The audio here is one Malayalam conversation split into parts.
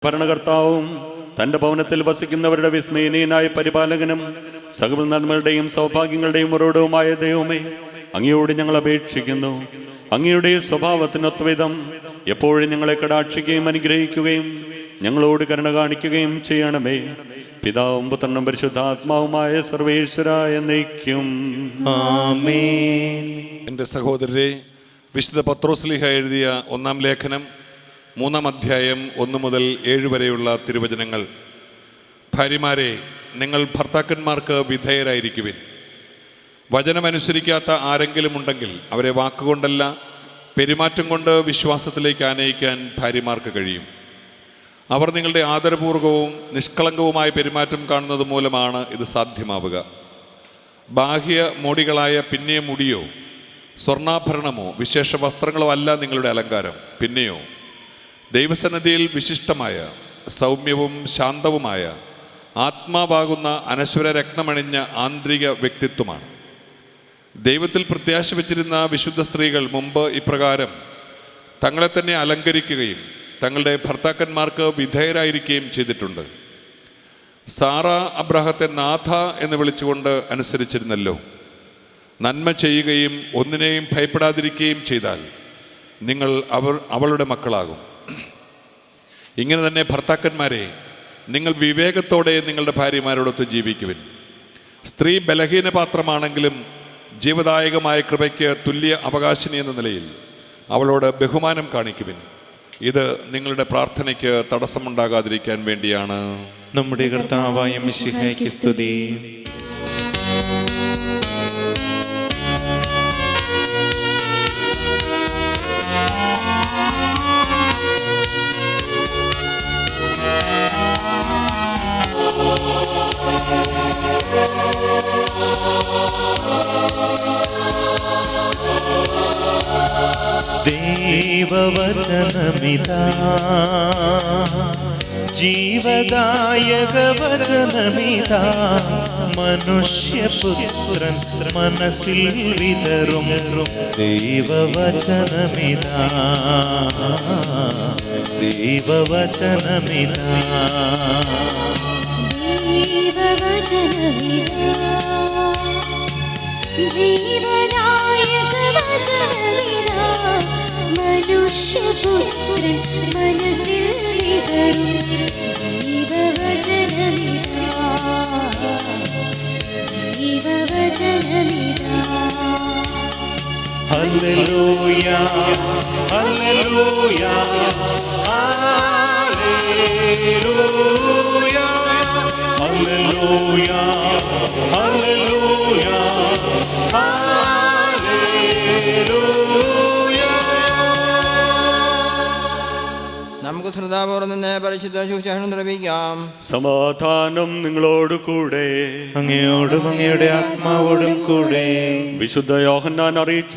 ഭരണകർത്താവും തന്റെ ഭവനത്തിൽ വസിക്കുന്നവരുടെ വിസ്മയനീയനായ പരിപാലകനും സകല നന്മകളുടെയും സൗഭാഗ്യങ്ങളുടെയും ഉറവിടവുമായ ദൈവമേ, അങ്ങയോട് ഞങ്ങൾ അപേക്ഷിക്കുന്നു. അങ്ങയുടെ സ്വഭാവത്തിനൊത്തവിധം എപ്പോഴും ഞങ്ങളെ കടാക്ഷിക്കുകയും അനുഗ്രഹിക്കുകയും ഞങ്ങളോട് കരുണ കാണിക്കുകയും ചെയ്യണമേ. പിതാവും പുത്രനും പരിശുദ്ധാത്മാവുമായ സർവേശ്വര എന്നേക്കും ആമേൻ. എൻ്റെ സഹോദരരെ, വിശുദ്ധ പത്രോസ്ലീഹ എഴുതിയ 1-ാം ലേഖനം 3-ാം അധ്യായം 1 മുതൽ 7 വരെയുള്ള തിരുവചനങ്ങൾ. ഭാര്യമാരെ, നിങ്ങൾ ഭർത്താക്കന്മാർക്ക് വിധേയരായിരിക്കുവിൻ. വചനമനുസരിക്കാത്ത ആരെങ്കിലും ഉണ്ടെങ്കിൽ അവരെ വാക്കുകൊണ്ടല്ല, പെരുമാറ്റം കൊണ്ട് വിശ്വാസത്തിലേക്ക് ആനയിക്കാൻ ഭാര്യമാർക്ക് കഴിയും. അവർ നിങ്ങളുടെ ആദരപൂർവകവും നിഷ്കളങ്കവുമായ പെരുമാറ്റം കാണുന്നത് മൂലമാണ് ഇത് സാധ്യമാവുക. ബാഹ്യ മോടികളായ പിന്നിയ മുടിയോ സ്വർണ്ണാഭരണമോ വിശേഷ വസ്ത്രങ്ങളോ അല്ല നിങ്ങളുടെ അലങ്കാരം. പിന്നെയോ ദൈവസന്നിധിയിൽ വിശിഷ്ടമായ സൗമ്യവും ശാന്തവുമായ ആത്മാവാകുന്ന അനശ്വര രത്നമണിഞ്ഞ ആന്തരിക വ്യക്തിത്വമാണ്. ദൈവത്തിൽ പ്രത്യാശ വച്ചിരുന്ന വിശുദ്ധ സ്ത്രീകൾ മുമ്പ് ഇപ്രകാരം തങ്ങളെ തന്നെ അലങ്കരിക്കുകയും തങ്ങളുടെ ഭർത്താക്കന്മാർക്ക് വിധേയരായിരിക്കുകയും ചെയ്തിട്ടുണ്ട്. സാറ അബ്രഹത്തെ നാഥ എന്ന് വിളിച്ചുകൊണ്ട് അനുസരിച്ചിരുന്നല്ലോ. നന്മ ചെയ്യുകയും ഒന്നിനെയും ഭയപ്പെടാതിരിക്കുകയും ചെയ്താൽ നിങ്ങൾ അവളുടെ മക്കളാകും. ഇങ്ങനെ തന്നെ ഭർത്താക്കന്മാരെ, നിങ്ങൾ വിവേകത്തോടെ നിങ്ങളുടെ ഭാര്യമാരോടൊത്ത് ജീവിക്കുവിൻ. സ്ത്രീ ബലഹീന പാത്രമാണെങ്കിലും ജീവദായകമായ കൃപയ്ക്ക് തുല്യ അവകാശിനി എന്ന നിലയിൽ അവളോട് ബഹുമാനം കാണിക്കുവിൻ. ഇത് നിങ്ങളുടെ പ്രാർത്ഥനയ്ക്ക് തടസ്സമുണ്ടാകാതിരിക്കാൻ വേണ്ടിയാണ്. നമ്മുടെ കർത്താവായ മിശിഹായ്ക്ക് സ്തുതി. ദൈവവചനമിതാ, ജീവദായക വചനമിതാ, മനുഷ്യപുത്രൻ മനസ്സിൽ വിതറും ദൈവവചനമിതാ, ദൈവവചനമിതാ, ജീവദായക വചനമിതാ, മനുഷ്യപുത്രൻ മനസ്സിൽ വിതറും ദൈവവചനമിതാ, ദൈവവചനമിതാ. ഹല്ലേലൂയ, ഹല്ലേലൂയ, ഹല്ലേലൂയ, ഹല്ലേലൂയ, ഹല്ലേലൂയ, ഹല്ലേലൂയ. നമുക്ക് ശ്രദ്ധാപൂർവ്വം നിന്ന് പരിശുദ്ധ സുവിശേഷം ശ്രവിക്കാം. സമാധാനം നിങ്ങളോട് കൂടെ. അങ്ങയോടും അങ്ങയുടെ ആത്മാവോടും കൂടെ. വിശുദ്ധ യോഹന്നാൻ അറിയിച്ച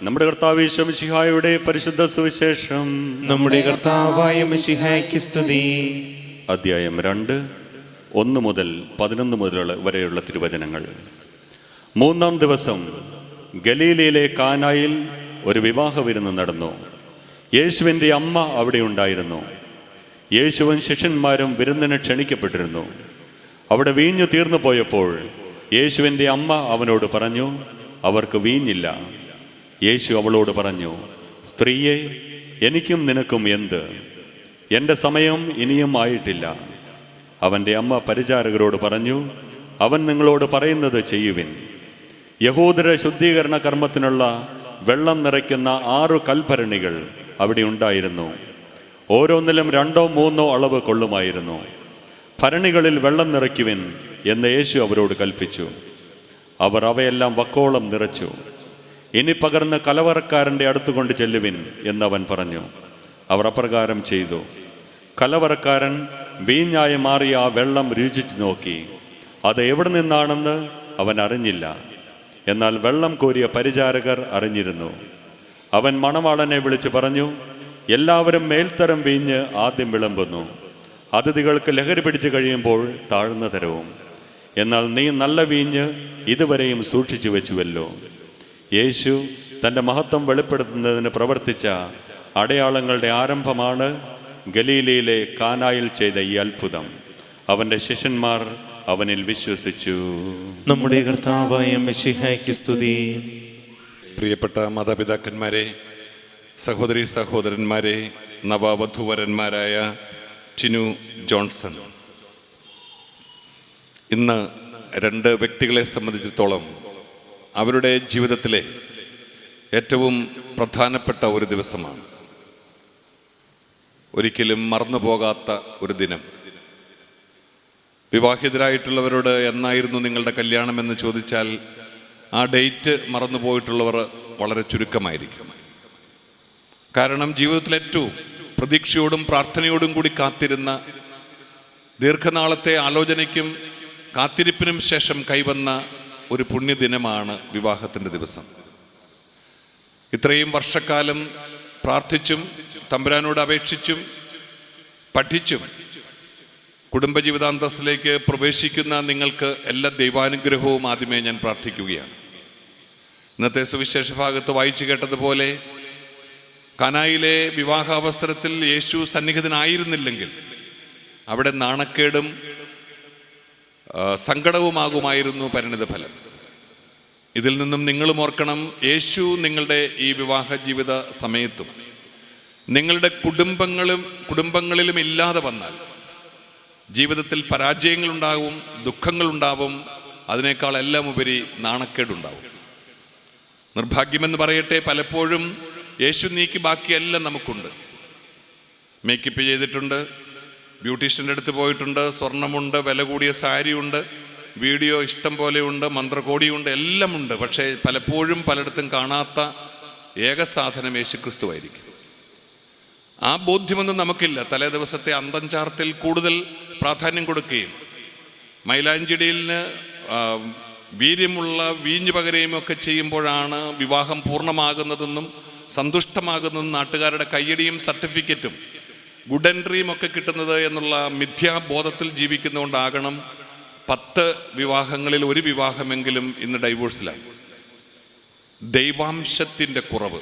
നമ്മുടെ കർത്താവ് യേശു മിശിഹായുടെ പരിശുദ്ധ സുവിശേഷം. നമ്മുടെ കർത്താവായ മിശിഹായ്ക്ക് സ്തുതി. അധ്യായം 2, 1 മുതൽ 11 വരെയുള്ള തിരുവചനങ്ങൾ. 3-ാം ദിവസം ഗലീലയിലെ കാനായിൽ ഒരു വിവാഹ വിരുന്ന് നടന്നു. യേശുവിൻ്റെ അമ്മ അവിടെ ഉണ്ടായിരുന്നു. യേശുവും ശിഷ്യന്മാരും വിരുന്നിന് ക്ഷണിക്കപ്പെട്ടിരുന്നു. അവിടെ വീഞ്ഞു തീർന്നു പോയപ്പോൾ യേശുവിൻ്റെ അമ്മ അവനോട് പറഞ്ഞു, അവർക്ക് വീഞ്ഞില്ല. യേശു അവളോട് പറഞ്ഞു, സ്ത്രീയെ, എനിക്കും നിനക്കും എന്ത്? എൻ്റെ സമയം ഇനിയും ആയിട്ടില്ല. അവൻ്റെ അമ്മ പരിചാരകരോട് പറഞ്ഞു, അവൻ നിങ്ങളോട് പറയുന്നത് ചെയ്യുവിൻ. യഹൂദര ശുദ്ധീകരണ കർമ്മത്തിനുള്ള വെള്ളം നിറയ്ക്കുന്ന 6 കൽഭരണികൾ അവിടെ ഉണ്ടായിരുന്നു. ഓരോന്നിലും 2-3 അളവ് കൊള്ളുമായിരുന്നു. ഭരണികളിൽ വെള്ളം നിറയ്ക്കുവിൻ എന്ന് യേശു അവരോട് കൽപ്പിച്ചു. അവർ അവയെല്ലാം വക്കോളം നിറച്ചു. ഇനി പകർന്ന് കലവറക്കാരൻ്റെ അടുത്തുകൊണ്ട് ചെല്ലുവിൻ എന്നവൻ പറഞ്ഞു. അവർ അപ്രകാരം ചെയ്തു. കലവറക്കാരൻ വീഞ്ഞായി മാറിയ ആ വെള്ളം രുചിച്ചു നോക്കി. അത് എവിടെ നിന്നാണെന്ന് അവൻ അറിഞ്ഞില്ല. എന്നാൽ വെള്ളം കോരിയ പരിചാരകർ അറിഞ്ഞിരുന്നു. അവൻ മണവാളനെ വിളിച്ചു പറഞ്ഞു, എല്ലാവരും മേൽത്തരം വീഞ്ഞ് ആദ്യം വിളമ്പുന്നു, അതിഥികൾക്ക് ലഹരി പിടിച്ചു കഴിയുമ്പോൾ താഴ്ന്ന തരവും. എന്നാൽ നീ നല്ല വീഞ്ഞ് ഇതുവരെയും സൂക്ഷിച്ചു വെച്ചുവല്ലോ. യേശു തൻ്റെ മഹത്വം വെളിപ്പെടുത്തുന്നതിന് പ്രവർത്തിച്ച അടയാളങ്ങളുടെ ആരംഭമാണ് ഗലീലയിലെ കാനായിൽ ചെയ്ത ഈ അത്ഭുതം. അവൻ്റെ ശിഷ്യന്മാർ അവനിൽ വിശ്വസിച്ചു. നമ്മുടെ കർത്താവായ മിശിഹായ്ക്ക് സ്തുതി. പ്രിയപ്പെട്ട മാതാപിതാക്കന്മാരെ, സഹോദരി സഹോദരന്മാരെ, നവവധൂവരന്മാരായ ടിനു ജോൺസൺ, ഇന്ന് രണ്ട് വ്യക്തികളെ സംബന്ധിച്ചിടത്തോളം അവരുടെ ജീവിതത്തിലെ ഏറ്റവും പ്രധാനപ്പെട്ട ഒരു ദിവസമാണ്. ഒരിക്കലും മറന്നുപോകാത്ത ഒരു ദിനം. വിവാഹിതരായിട്ടുള്ളവരോട് എന്നായിരുന്നു നിങ്ങളുടെ കല്യാണം എന്ന് ചോദിച്ചാൽ ആ ഡേറ്റ് മറന്നുപോയിട്ടുള്ളവർ വളരെ ചുരുക്കമായിരിക്കും. കാരണം ജീവിതത്തിൽ ഏറ്റവും പ്രതീക്ഷയോടും പ്രാർത്ഥനയോടും കൂടി കാത്തിരുന്ന, ദീർഘനാളത്തെ ആലോചനയ്ക്കും കാത്തിരിപ്പിനും ശേഷം കൈവന്ന ഒരു പുണ്യദിനമാണ് വിവാഹത്തിൻ്റെ ദിവസം. ഇത്രയും വർഷക്കാലം പ്രാർത്ഥിച്ചും തമ്പുരാനോട് അപേക്ഷിച്ചും പഠിച്ചും കുടുംബജീവിതാന്തസ്സിലേക്ക് പ്രവേശിക്കുന്ന നിങ്ങൾക്ക് എല്ലാ ദൈവാനുഗ്രഹവും ആദ്യമേ ഞാൻ പ്രാർത്ഥിക്കുകയാണ്. ഇന്നത്തെ സുവിശേഷ ഭാഗത്ത് വായിച്ചു കേട്ടതുപോലെ കാനായിലെ വിവാഹാവസരത്തിൽ യേശു സന്നിഹിതനായിരുന്നില്ലെങ്കിൽ അവിടെ നാണക്കേടും സങ്കടവുമാകുമായിരുന്നു പരിണിതഫലം. ഇതിൽ നിന്നും നിങ്ങളും ഓർക്കണം, യേശു നിങ്ങളുടെ ഈ വിവാഹ ജീവിത സമയത്തും നിങ്ങളുടെ കുടുംബങ്ങളിലും ഇല്ലാതെ വന്നാൽ ജീവിതത്തിൽ പരാജയങ്ങളുണ്ടാവും, ദുഃഖങ്ങളുണ്ടാവും, അതിനേക്കാൾ എല്ലാം ഉപരി നാണക്കേടുണ്ടാവും. നിർഭാഗ്യമെന്ന് പറയട്ടെ, പലപ്പോഴും യേശു നീക്കി ബാക്കിയെല്ലാം നമുക്കുണ്ട്. മേക്കപ്പ് ചെയ്തിട്ടുണ്ട്, ബ്യൂട്ടീഷ്യൻ്റെ അടുത്ത് പോയിട്ടുണ്ട്, സ്വർണമുണ്ട്, വില കൂടിയ സാരിയുണ്ട്, വീഡിയോ ഇഷ്ടം പോലെയുണ്ട്, മന്ത്രകോടിയുണ്ട്, എല്ലാം ഉണ്ട്. പക്ഷേ പലപ്പോഴും പലയിടത്തും കാണാത്ത ഏക സാധനം യേശുക്രിസ്തുവായിരിക്കും. ആ ബോധ്യമൊന്നും നമുക്കില്ല. തലേ ദിവസത്തെ അന്തം ചാർത്തിൽ കൂടുതൽ പ്രാധാന്യം കൊടുക്കുകയും മൈലാഞ്ചിടിയിലിന് വീര്യമുള്ള വീഞ്ഞു പകരുകയും ഒക്കെ ചെയ്യുമ്പോഴാണ് വിവാഹം പൂർണ്ണമാകുന്നതെന്നും സന്തുഷ്ടമാകുന്നതെന്നും നാട്ടുകാരുടെ കയ്യടിയും സർട്ടിഫിക്കറ്റും ഗുഡ് എൻട്രിയും ഒക്കെ കിട്ടുന്നത് എന്നുള്ള മിഥ്യാബോധത്തിൽ ജീവിക്കുന്നതുകൊണ്ടാകണം 10 വിവാഹങ്ങളിൽ ഒരു വിവാഹമെങ്കിലും ഇന്ന് ഡൈവോഴ്സിലാണ്. ദൈവാംശത്തിൻ്റെ കുറവ്,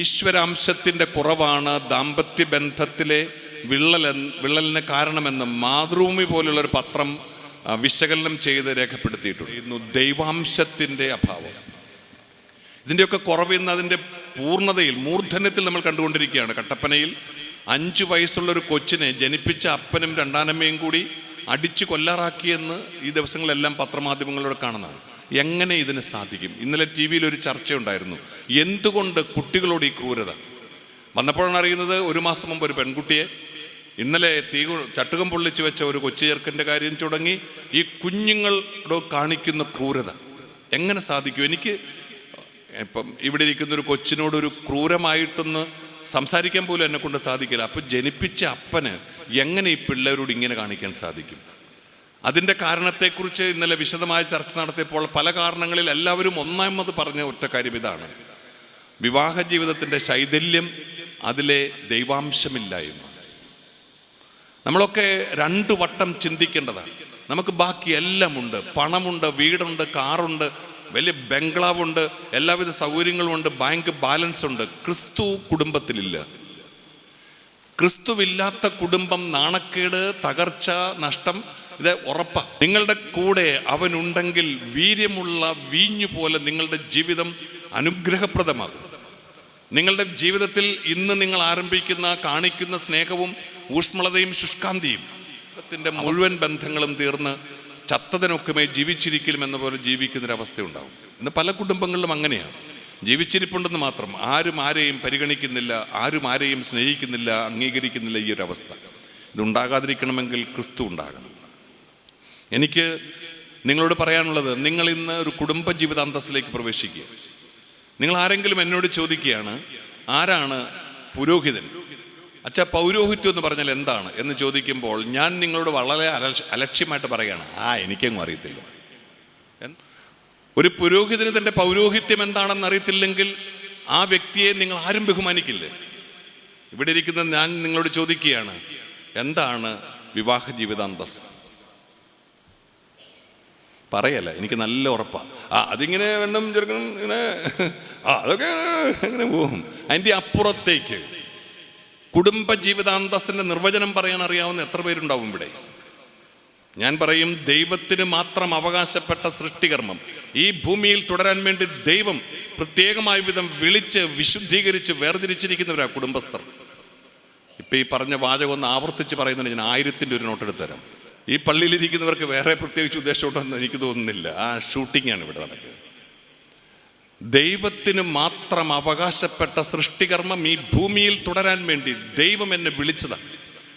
ഈശ്വരാംശത്തിൻ്റെ കുറവാണ് ദാമ്പത്യ ബന്ധത്തിലെ വിള്ളലിന് കാരണമെന്ന് മാതൃഭൂമി പോലുള്ളൊരു പത്രം വിശകലനം ചെയ്ത് രേഖപ്പെടുത്തിയിട്ടുണ്ട്. ദൈവാംശത്തിൻ്റെ അഭാവം, ഇതിൻ്റെയൊക്കെ കുറവ് ഇന്ന് അതിൻ്റെ പൂർണ്ണതയിൽ, മൂർധന്യത്തിൽ നമ്മൾ കണ്ടുകൊണ്ടിരിക്കുകയാണ്. കട്ടപ്പനയിൽ 5 വയസ്സുള്ളൊരു കൊച്ചിനെ ജനിപ്പിച്ച അപ്പനും രണ്ടാനമ്മയും കൂടി അടിച്ചു കൊല്ലാറാക്കിയെന്ന് ഈ ദിവസങ്ങളെല്ലാം പത്രമാധ്യമങ്ങളിലൂടെ കാണുന്നതാണ്. എങ്ങനെ ഇതിന് സാധിക്കും? ഇന്നലെ ടി വിയിൽ ഒരു ചർച്ചയുണ്ടായിരുന്നു, എന്തുകൊണ്ട് കുട്ടികളോട് ഈ ക്രൂരത. വന്നപ്പോഴാണ് അറിയുന്നത്, 1 മാസം മുമ്പ് ഒരു പെൺകുട്ടിയെ, ഇന്നലെ ചട്ടുകം പൊള്ളിച്ച് വെച്ച ഒരു കൊച്ചു ചെറുക്കൻ്റെ കാര്യം തുടങ്ങി ഈ കുഞ്ഞുങ്ങളോട് കാണിക്കുന്ന ക്രൂരത എങ്ങനെ സാധിക്കും? എനിക്ക് ഇപ്പം ഇവിടെ ഇരിക്കുന്നൊരു കൊച്ചിനോടൊരു ക്രൂരമായിട്ടൊന്ന് സംസാരിക്കാൻ പോലും എന്നെ കൊണ്ട് സാധിക്കില്ല. അപ്പം ജനിപ്പിച്ച അപ്പന് എങ്ങനെ ഈ പിള്ളേരോട് ഇങ്ങനെ കാണിക്കാൻ സാധിക്കും? അതിൻ്റെ കാരണത്തെക്കുറിച്ച് ഇന്നലെ വിശദമായ ചർച്ച നടത്തിയപ്പോൾ പല കാരണങ്ങളിൽ എല്ലാവരും ഒന്നാമത് പറഞ്ഞ ഒറ്റ കാര്യം ഇതാണ്: വിവാഹ ജീവിതത്തിൻ്റെ ശൈഥല്യം, അതിലെ ദൈവാംശമില്ലായ്മ. നമ്മളൊക്കെ 2 വട്ടം ചിന്തിക്കേണ്ടതാണ്. നമുക്ക് ബാക്കി എല്ലാം ഉണ്ട്, പണമുണ്ട്, വീടുണ്ട്, കാറുണ്ട്, വലിയ ബംഗ്ലാവുണ്ട്, എല്ലാവിധ സൗകര്യങ്ങളുമുണ്ട്, ബാങ്ക് ബാലൻസ് ഉണ്ട്. ക്രിസ്തു കുടുംബത്തിലില്ല. ക്രിസ്തുവില്ലാത്ത കുടുംബം നാണക്കേട്, തകർച്ച, നഷ്ടം, ഇത് ഉറപ്പാണ്. നിങ്ങളുടെ കൂടെ അവനുണ്ടെങ്കിൽ വീര്യമുള്ള വീഞ്ഞു പോലെ നിങ്ങളുടെ ജീവിതം അനുഗ്രഹപ്രദമാകും. നിങ്ങളുടെ ജീവിതത്തിൽ ഇന്ന് നിങ്ങൾ കാണിക്കുന്ന സ്നേഹവും ഊഷ്മളതയും ശുഷ്കാന്തിയും ത്തിൻ്റെ മുഴുവൻ ബന്ധങ്ങളും തീർന്ന് ചത്തതിനൊക്കെ ജീവിച്ചിരിക്കലും എന്ന പോലെ ജീവിക്കുന്നൊരവസ്ഥയുണ്ടാവും. ഇന്ന് പല കുടുംബങ്ങളിലും അങ്ങനെയാണ്. ജീവിച്ചിരിപ്പുണ്ടെന്ന് മാത്രം, ആരും ആരെയും പരിഗണിക്കുന്നില്ല, ആരും ആരെയും സ്നേഹിക്കുന്നില്ല, അംഗീകരിക്കുന്നില്ല. ഈ ഒരു അവസ്ഥ ഇതുണ്ടാകാതിരിക്കണമെങ്കിൽ ക്രിസ്തു ഉണ്ടാകണം. എനിക്ക് നിങ്ങളോട് പറയാനുള്ളത്, നിങ്ങൾ ഇന്ന് ഒരു കുടുംബ ജീവിതാന്തസ്സിലേക്ക് പ്രവേശിക്കുക. നിങ്ങൾ ആരെങ്കിലും എന്നോട് ചോദിക്കുകയാണ്, ആരാണ് പുരോഹിതൻ? അച്ഛാ, പൗരോഹിത്യം എന്ന് പറഞ്ഞാൽ എന്താണ് എന്ന് ചോദിക്കുമ്പോൾ ഞാൻ നിങ്ങളോട് വളരെ അലക്ഷ്യമായിട്ട് പറയുകയാണ്, എനിക്കെങ്ങും അറിയത്തില്ല. ഒരു പുരോഹിതന് തൻ്റെ പൗരോഹിത്യം എന്താണെന്ന് അറിയത്തില്ലെങ്കിൽ ആ വ്യക്തിയെ നിങ്ങൾ ആരും ബഹുമാനിക്കില്ല. ഇവിടെ ഇരിക്കുന്ന ഞാൻ നിങ്ങളോട് ചോദിക്കുകയാണ്, എന്താണ് വിവാഹ ജീവിതാന്തസ്? പറയല്ല, എനിക്ക് നല്ല ഉറപ്പാണ്. അതിങ്ങനെ വേണം ചെറുക്കണം, ഇങ്ങനെ അതൊക്കെ എങ്ങനെ പോകും. അതിൻ്റെ അപ്പുറത്തേക്ക് കുടുംബ ജീവിതാന്തസ്സിൻ്റെ നിർവചനം പറയാൻ അറിയാവുന്ന എത്ര പേരുണ്ടാവും ഇവിടെ? ഞാൻ പറയും, ദൈവത്തിന് മാത്രം അവകാശപ്പെട്ട സൃഷ്ടികർമ്മം ഈ ഭൂമിയിൽ തുടരാൻ വേണ്ടി ദൈവം പ്രത്യേകമായ വിധം വിളിച്ച് വിശുദ്ധീകരിച്ച് വേർതിരിച്ചിരിക്കുന്നവരാ കുടുംബസ്ഥർ. ഇപ്പം ഈ പറഞ്ഞ വാചകം ഒന്ന് ആവർത്തിച്ച് പറയുന്നതിന് ഞാൻ 1000 ഒരു നോട്ട് എടുത്ത് തരാം. ഈ പള്ളിയിലിരിക്കുന്നവർക്ക് വേറെ പ്രത്യേകിച്ച് ഉദ്ദേശമുണ്ടെന്ന് എനിക്ക് തോന്നുന്നില്ല. ആ ഷൂട്ടിങ്ങാണ് ഇവിടെ നടക്കുക. ദൈവത്തിന് മാത്രം അവകാശപ്പെട്ട സൃഷ്ടികർമ്മം ഈ ഭൂമിയിൽ തുടരാൻ വേണ്ടി ദൈവം എന്നെ വിളിച്ചതാ,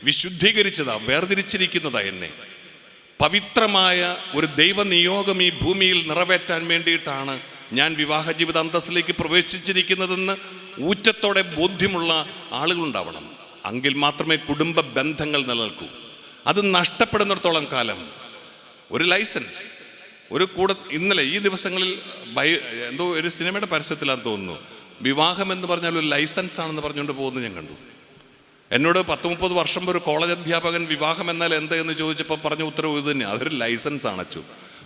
വിശുദ്ധീകരിച്ചതാ, വേർതിരിച്ചിരിക്കുന്നതാ. എന്നെ പവിത്രമായ ഒരു ദൈവനിയോഗം ഈ ഭൂമിയിൽ നിറവേറ്റാൻ വേണ്ടിയിട്ടാണ് ഞാൻ വിവാഹ ജീവിത അന്തസ്സിലേക്ക് പ്രവേശിച്ചിരിക്കുന്നതെന്ന് ഊറ്റത്തോടെ ബോധ്യമുള്ള ആളുകളുണ്ടാവണം. എങ്കിൽ മാത്രമേ കുടുംബ ബന്ധങ്ങൾ നിലനിൽക്കൂ. അത് നഷ്ടപ്പെടുന്നിടത്തോളം കാലം ഒരു ലൈസൻസ്, ഒരു ഇന്നലെ ഈ ദിവസങ്ങളിൽ എന്തോ ഒരു സിനിമയുടെ പരസ്യത്തിലാന്ന് തോന്നുന്നു, വിവാഹം എന്ന് പറഞ്ഞാൽ ഒരു ലൈസൻസ് ആണെന്ന് പറഞ്ഞുകൊണ്ട് പോകുന്നത് ഞാൻ കണ്ടു. എന്നോട് 10-30 വർഷം ഒരു കോളേജ് അധ്യാപകൻ വിവാഹം എന്നാൽ എന്താ എന്ന് ചോദിച്ചപ്പോൾ പറഞ്ഞ ഉത്തരവ് ഇത് തന്നെ, അതൊരു ലൈസൻസ് ആണ് അച്ചു.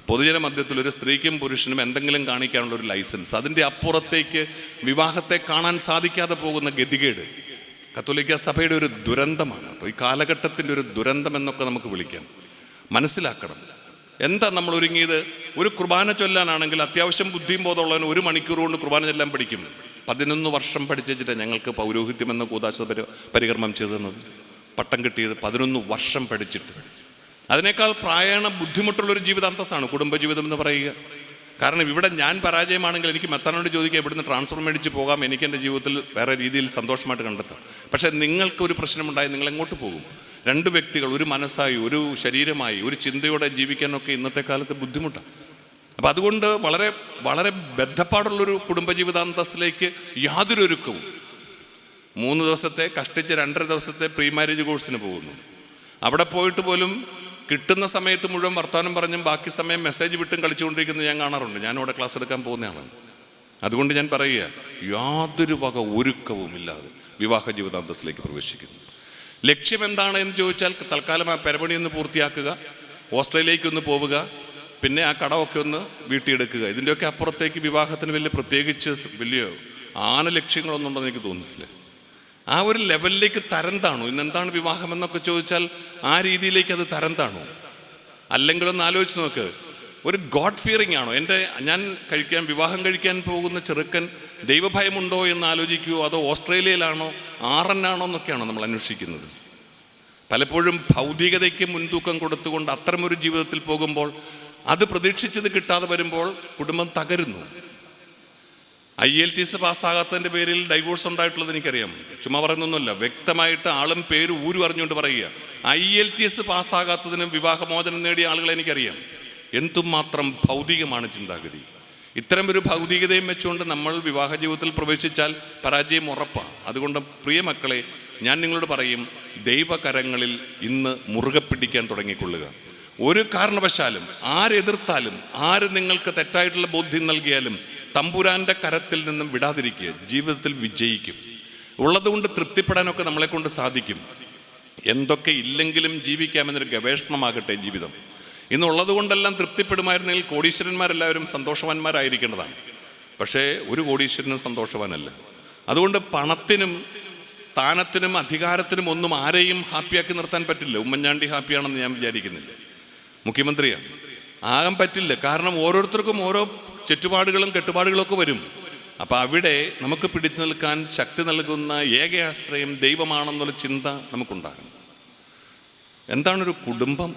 പൊതുജന മധ്യത്തിൽ ഒരു സ്ത്രീക്കും പുരുഷനും എന്തെങ്കിലും കാണിക്കാനുള്ള ഒരു ലൈസൻസ്. അതിൻ്റെ അപ്പുറത്തേക്ക് വിവാഹത്തെ കാണാൻ സാധിക്കാതെ പോകുന്ന ഗതികേട് കത്തോലിക്ക സഭയുടെ ഒരു ദുരന്തമാണ്. അപ്പോൾ ഈ കാലഘട്ടത്തിൻ്റെ ഒരു ദുരന്തം എന്നൊക്കെ നമുക്ക് വിളിക്കാം. മനസ്സിലാക്കണം, എന്താ നമ്മൾ ഒരുങ്ങിയത്? ഒരു കുർബാന ചൊല്ലാനാണെങ്കിൽ അത്യാവശ്യം ബുദ്ധിയും ബോധമുള്ളവന് 1 മണിക്കൂർ കൊണ്ട് കുർബാന ചൊല്ലാൻ പഠിക്കും. 11 വർഷം പഠിച്ചിട്ടാണ് ഞങ്ങൾക്ക് പൗരോഹിത്യം എന്ന കൂദാശ പരികർമ്മം ചെയ്തു തന്നത്. പട്ടം കിട്ടിയത് 11 വർഷം പഠിച്ചിട്ട്. അതിനേക്കാൾ പ്രായണ ബുദ്ധിമുട്ടുള്ളൊരു ജീവിതാന്തസ്സാണ് കുടുംബജീവിതം എന്ന് പറയുക. കാരണം ഇവിടെ ഞാൻ പരാജയമാണെങ്കിൽ എനിക്ക് മെത്താനോട് ചോദിക്കുക, ഇവിടുന്ന് ട്രാൻസ്ഫർ മേടിച്ച് പോകാം, എനിക്ക് എൻ്റെ ജീവിതത്തിൽ വേറെ രീതിയിൽ സന്തോഷമായിട്ട് കണ്ടെത്താം. പക്ഷേ നിങ്ങൾക്കൊരു പ്രശ്നമുണ്ടായി, നിങ്ങൾ എങ്ങോട്ട് പോകും? 2 വ്യക്തികൾ ഒരു മനസ്സായി, ഒരു ശരീരമായി, ഒരു ചിന്തയോടെ ജീവിക്കാനൊക്കെ ഇന്നത്തെ കാലത്ത് ബുദ്ധിമുട്ടാണ്. അപ്പം അതുകൊണ്ട് വളരെ വളരെ ബദ്ധപ്പാടുള്ളൊരു കുടുംബജീവിതാന്തസ്സിലേക്ക് യാതൊരു ഒരുക്കവും. 3 ദിവസത്തെ കഷ്ടിച്ച് 2.5 ദിവസത്തെ പ്രീ മാരേജ് കോഴ്സിന് പോകുന്നു. അവിടെ പോയിട്ട് പോലും കിട്ടുന്ന സമയത്ത് മുഴുവൻ വർത്തമാനം പറഞ്ഞും ബാക്കി സമയം മെസ്സേജ് വിട്ടും കളിച്ചുകൊണ്ടിരിക്കുന്നത് ഞാൻ കാണാറുണ്ട്. ഞാൻ അവിടെ ക്ലാസ് എടുക്കാൻ പോകുന്നതാണ്. അതുകൊണ്ട് ഞാൻ പറയുക, യാതൊരു വക ഒരുക്കവും ഇല്ലാതെ വിവാഹ ജീവിതാന്തസ്സിലേക്ക് പ്രവേശിക്കുന്നു. ലക്ഷ്യം എന്താണ് എന്ന് ചോദിച്ചാൽ തൽക്കാലം ആ പെരപണി ഒന്ന് പൂർത്തിയാക്കുക, ഓസ്ട്രേലിയയ്ക്കൊന്ന് പോവുക, പിന്നെ ആ കടമൊക്കെ ഒന്ന് വീട്ടിയെടുക്കുക. ഇതിൻ്റെയൊക്കെ അപ്പുറത്തേക്ക് വിവാഹത്തിന് പ്രത്യേകിച്ച് വലിയ ലക്ഷ്യങ്ങളൊന്നും ഉണ്ടെന്ന് എനിക്ക് തോന്നുന്നില്ല. ആ ഒരു ലെവലിലേക്ക് തരം താണു. ഇന്നെന്താണ് വിവാഹം എന്നൊക്കെ ചോദിച്ചാൽ ആ രീതിയിലേക്ക് അത് തരം താണു. അല്ലെങ്കിൽ ഒന്ന് ആലോചിച്ച് നോക്ക്, ഒരു ഗോഡ് ഫിയറിംഗ് ആണോ? ഞാൻ വിവാഹം കഴിക്കാൻ പോകുന്ന ചെറുക്കൻ ദൈവഭയമുണ്ടോ എന്ന് ആലോചിക്കുമോ, അതോ ഓസ്ട്രേലിയയിലാണോ, ആറന്നാണോ എന്നൊക്കെയാണോ നമ്മൾ അന്വേഷിക്കുന്നത്? പലപ്പോഴും ഭൗതികതയ്ക്ക് മുൻതൂക്കം കൊടുത്തുകൊണ്ട് അത്തരമൊരു ജീവിതത്തിൽ പോകുമ്പോൾ അത് പ്രതീക്ഷിച്ചത് കിട്ടാതെ വരുമ്പോൾ കുടുംബം തകരുന്നു. IELTS പാസ്സാകാത്തതിൻ്റെ പേരിൽ ഡൈവോഴ്സ് ഉണ്ടായിട്ടുള്ളത് എനിക്കറിയാം. ചുമ്മാ പറയുന്നൊന്നുമല്ല, വ്യക്തമായിട്ട് ആളും പേര് ഊരു അറിഞ്ഞുകൊണ്ട് പറയുക. IELTS പാസ്സാകാത്തതിനും വിവാഹമോചനം നേടിയ ആളുകളെ എനിക്കറിയാം. എന്തുമാത്രം ഭൗതികമാണ് ചിന്താഗതി. ഇത്തരം ഒരു ഭൗതികതയും വെച്ചുകൊണ്ട് നമ്മൾ വിവാഹ ജീവിതത്തിൽ പ്രവേശിച്ചാൽ പരാജയം ഉറപ്പാണ്. അതുകൊണ്ട് പ്രിയ മക്കളെ, ഞാൻ നിങ്ങളോട് പറയും, ദൈവകരങ്ങളിൽ ഇന്ന് മുറുകെ പിടിക്കാൻ തുടങ്ങിക്കൊള്ളുക. ഒരു കാരണവശാലും ആരെതിർത്താലും, ആര് നിങ്ങൾക്ക് തെറ്റായിട്ടുള്ള ബോധ്യം നൽകിയാലും തമ്പുരാൻ്റെ കരത്തിൽ നിന്നും വിടാതിരിക്കുക. ജീവിതത്തിൽ വിജയിക്കും. ഉള്ളതുകൊണ്ട് തൃപ്തിപ്പെടാനൊക്കെ നമ്മളെ കൊണ്ട് സാധിക്കും. എന്തൊക്കെ ഇല്ലെങ്കിലും ജീവിക്കാമെന്നൊരു ഗവേഷണമാകട്ടെ ജീവിതം. ഇന്നുള്ളത് കൊണ്ടെല്ലാം തൃപ്തിപ്പെടുമായിരുന്നെങ്കിൽ കോടീശ്വരന്മാരെല്ലാവരും സന്തോഷവാന്മാരായിരിക്കേണ്ടതാണ്. പക്ഷേ ഒരു കോടീശ്വരനും സന്തോഷവാനല്ല. അതുകൊണ്ട് പണത്തിനും സ്ഥാനത്തിനും അധികാരത്തിനും ഒന്നും ആരെയും ഹാപ്പിയാക്കി നിർത്താൻ പറ്റില്ല. ഉമ്മൻചാണ്ടി ഹാപ്പിയാണെന്ന് ഞാൻ വിചാരിക്കുന്നില്ല. മുഖ്യമന്ത്രിയാണ്, ആകാൻ പറ്റില്ല. കാരണം ഓരോരുത്തർക്കും ഓരോ ചുറ്റുപാടുകളും കെട്ടുപാടുകളൊക്കെ വരും. അപ്പം അവിടെ നമുക്ക് പിടിച്ചു നിൽക്കാൻ ശക്തി നൽകുന്ന ഏക ആശ്രയം ദൈവമാണെന്നുള്ള ചിന്ത നമുക്കുണ്ടാകണം. എന്താണൊരു കുടുംബം?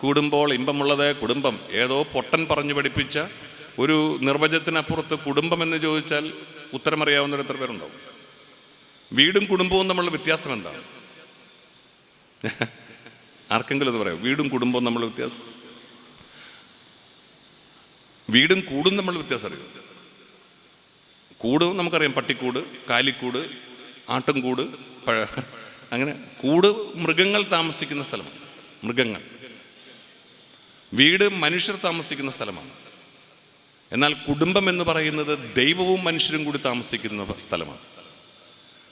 കൂടുമ്പോൾ ഇമ്പമുള്ളത് കുടുംബം. ഏതോ പൊട്ടൻ പറഞ്ഞു പഠിപ്പിച്ച ഒരു നിർവചനത്തിനപ്പുറത്ത് കുടുംബം എന്ന് ചോദിച്ചാൽ ഉത്തരമറിയാവുന്നവർ എത്ര പേരുണ്ടാവും? വീടും കുടുംബവും തമ്മിലുള്ള വ്യത്യാസം എന്താണ്? ആർക്കെങ്കിലും അത് പറയാം? വീടും കുടുംബവും തമ്മിലുള്ള വ്യത്യാസം, വീടും കൂടും തമ്മിലുള്ള വ്യത്യാസം അറിയാം. കൂടും നമുക്കറിയാം, പട്ടിക്കൂട്, കാലിക്കൂട്, ആട്ടുംകൂട്, അങ്ങനെ കൂട് മൃഗങ്ങൾ താമസിക്കുന്ന സ്ഥലമാണ്. മൃഗങ്ങൾ. വീട് മനുഷ്യർ താമസിക്കുന്ന സ്ഥലമാണ്. എന്നാൽ കുടുംബം എന്ന് പറയുന്നത് ദൈവവും മനുഷ്യരും കൂടി താമസിക്കുന്ന സ്ഥലമാണ്.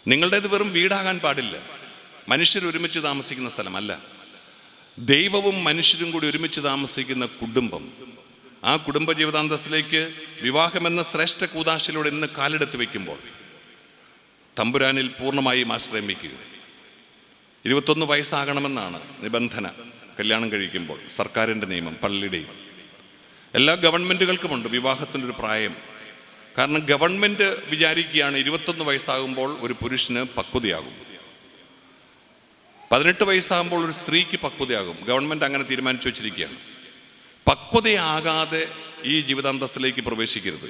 നിങ്ങളുടേത് വെറും വീടാകാൻ പാടില്ല. മനുഷ്യർ ഒരുമിച്ച് താമസിക്കുന്ന സ്ഥലമല്ല. ദൈവവും മനുഷ്യരും കൂടി ഒരുമിച്ച് താമസിക്കുന്ന കുടുംബം. ആ കുടുംബ ജീവിതാന്തസ്സിലേക്ക് വിവാഹമെന്ന ശ്രേഷ്ഠ കൂദാശയിലൂടെ ഇന്ന് കാലെടുത്ത് വയ്ക്കുമ്പോൾ തമ്പുരാനിൽ പൂർണ്ണമായും ആശ്രയം വയ്ക്കുക. 21 വയസ്സാകണമെന്നാണ് നിബന്ധന കല്യാണം കഴിക്കുമ്പോൾ, സർക്കാരിൻ്റെ നിയമം, പള്ളിയുടെയും. എല്ലാ ഗവൺമെൻറ്റുകൾക്കുമുണ്ട് വിവാഹത്തിൻ്റെ ഒരു പ്രായം. കാരണം ഗവൺമെൻറ് വിചാരിക്കുകയാണ് 21 വയസ്സാകുമ്പോൾ ഒരു പുരുഷന് പക്വതയാകും, 18 വയസ്സാകുമ്പോൾ ഒരു സ്ത്രീക്ക് പക്വതയാകും. ഗവൺമെൻറ് അങ്ങനെ തീരുമാനിച്ചു വച്ചിരിക്കുകയാണ്. പക്വതയാകാതെ ഈ ജീവിതാന്തസ്സിലേക്ക് പ്രവേശിക്കരുത്.